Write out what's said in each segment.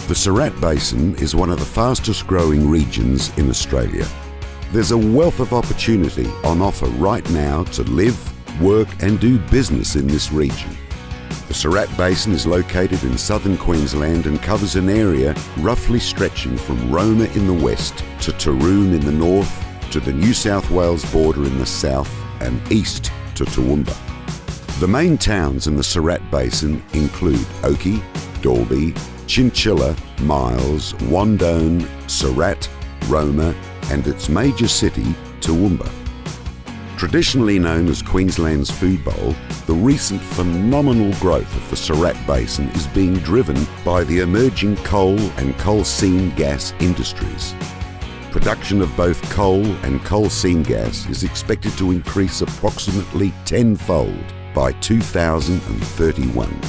The Surat Basin is one of the fastest growing regions in Australia. There's a wealth of opportunity on offer right now to live, work and do business in this region. The Surat Basin is located in southern Queensland and covers an area roughly stretching from Roma in the west to Toowoomba in the north to the New South Wales border in the south and east to Toowoomba. The main towns in the Surat Basin include Oakey, Dalby, Chinchilla, Miles, Wandone, Surat, Roma and its major city, Toowoomba. Traditionally known as Queensland's Food Bowl, the recent phenomenal growth of the Surat Basin is being driven by the emerging coal and coal seam gas industries. Production of both coal and coal seam gas is expected to increase approximately tenfold by 2031.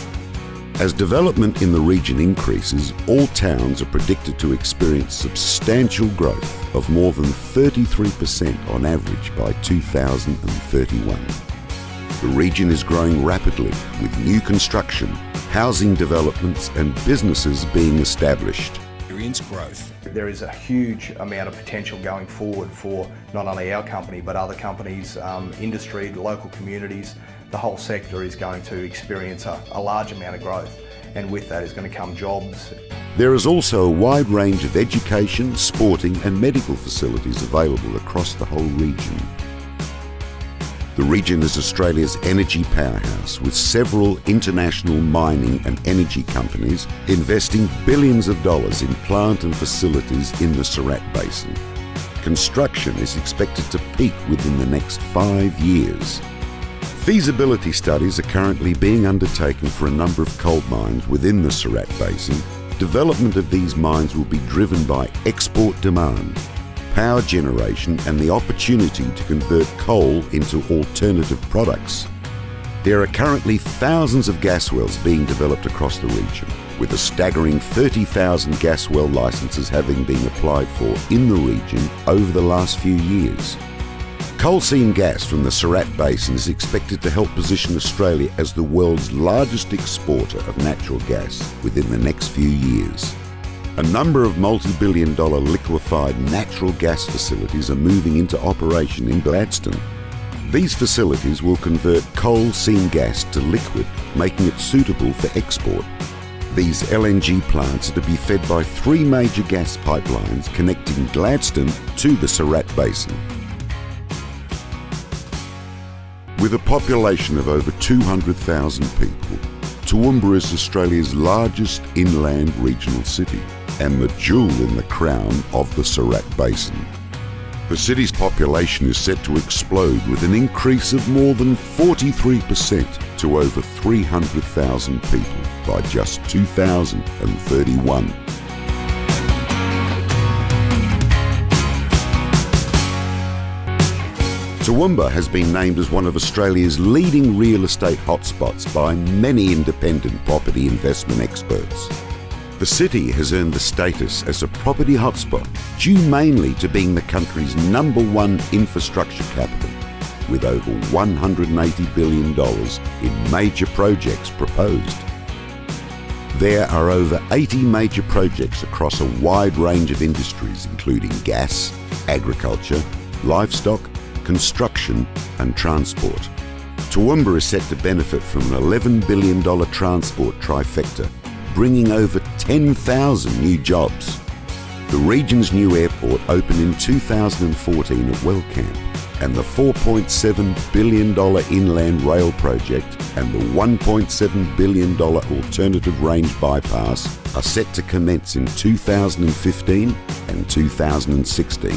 As development in the region increases, all towns are predicted to experience substantial growth of more than 33% on average by 2031. The region is growing rapidly with new construction, housing developments and businesses being established. Growth. There is a huge amount of potential going forward for not only our company but other companies, industry, local communities. The whole sector is going to experience a large amount of growth, and with that is going to come jobs. There is also a wide range of education, sporting and medical facilities available across the whole region. The region is Australia's energy powerhouse, with several international mining and energy companies investing billions of dollars in plant and facilities in the Surat Basin. Construction is expected to peak within the next 5 years. Feasibility studies are currently being undertaken for a number of coal mines within the Surat Basin. Development of these mines will be driven by export demand, power generation and the opportunity to convert coal into alternative products. There are currently thousands of gas wells being developed across the region, with a staggering 30,000 gas well licences having been applied for in the region over the last few years. Coal seam gas from the Surat Basin is expected to help position Australia as the world's largest exporter of natural gas within the next few years. A number of multi-billion-dollar liquefied natural gas facilities are moving into operation in Gladstone. These facilities will convert coal seam gas to liquid, making it suitable for export. These LNG plants are to be fed by 3 major gas pipelines connecting Gladstone to the Surat Basin. With a population of over 200,000 people, Toowoomba is Australia's largest inland regional city and the jewel in the crown of the Surat Basin. The city's population is set to explode with an increase of more than 43% to over 300,000 people by just 2031. Toowoomba has been named as one of Australia's leading real estate hotspots by many independent property investment experts. The city has earned the status as a property hotspot due mainly to being the country's #1 infrastructure capital, with over $180 billion in major projects proposed. There are over 80 major projects across a wide range of industries including gas, agriculture, livestock, construction and transport. Toowoomba is set to benefit from an $11 billion transport trifecta, bringing over 10,000 new jobs. The region's new airport opened in 2014 at Wellcamp, and the $4.7 billion inland rail project and the $1.7 billion alternative range bypass are set to commence in 2015 and 2016.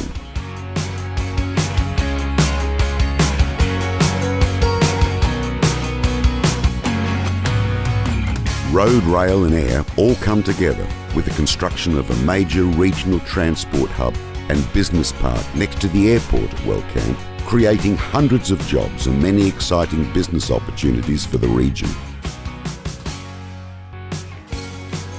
Road, rail and air all come together with the construction of a major regional transport hub and business park next to the airport at Wellcamp, creating hundreds of jobs and many exciting business opportunities for the region.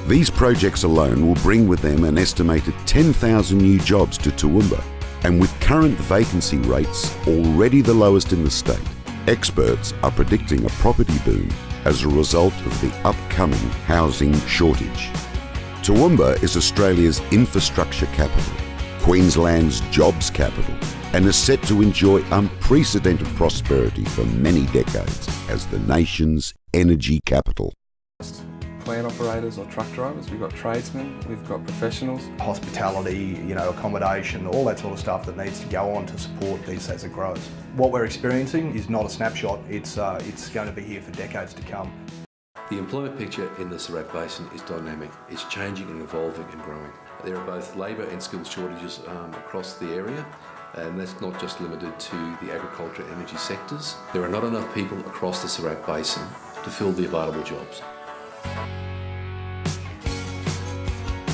These projects alone will bring with them an estimated 10,000 new jobs to Toowoomba, and with current vacancy rates already the lowest in the state, experts are predicting a property boom as a result of the upcoming housing shortage. Toowoomba is Australia's infrastructure capital, Queensland's jobs capital, and is set to enjoy unprecedented prosperity for many decades as the nation's energy capital. Plant operators or truck drivers, we've got tradesmen, we've got professionals. Hospitality, accommodation, all that sort of stuff that needs to go on to support these as it grows. What we're experiencing is not a snapshot, it's going to be here for decades to come. The employment picture in the Surat Basin is dynamic. It's changing and evolving and growing. There are both labour and skills shortages across the area, and that's not just limited to the agriculture and energy sectors. There are not enough people across the Surat Basin to fill the available jobs.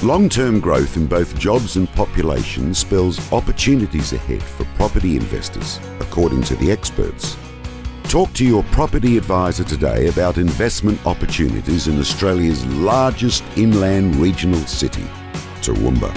Long-term growth in both jobs and population spells opportunities ahead for property investors, according to the experts. Talk to your property advisor today about investment opportunities in Australia's largest inland regional city, Toowoomba.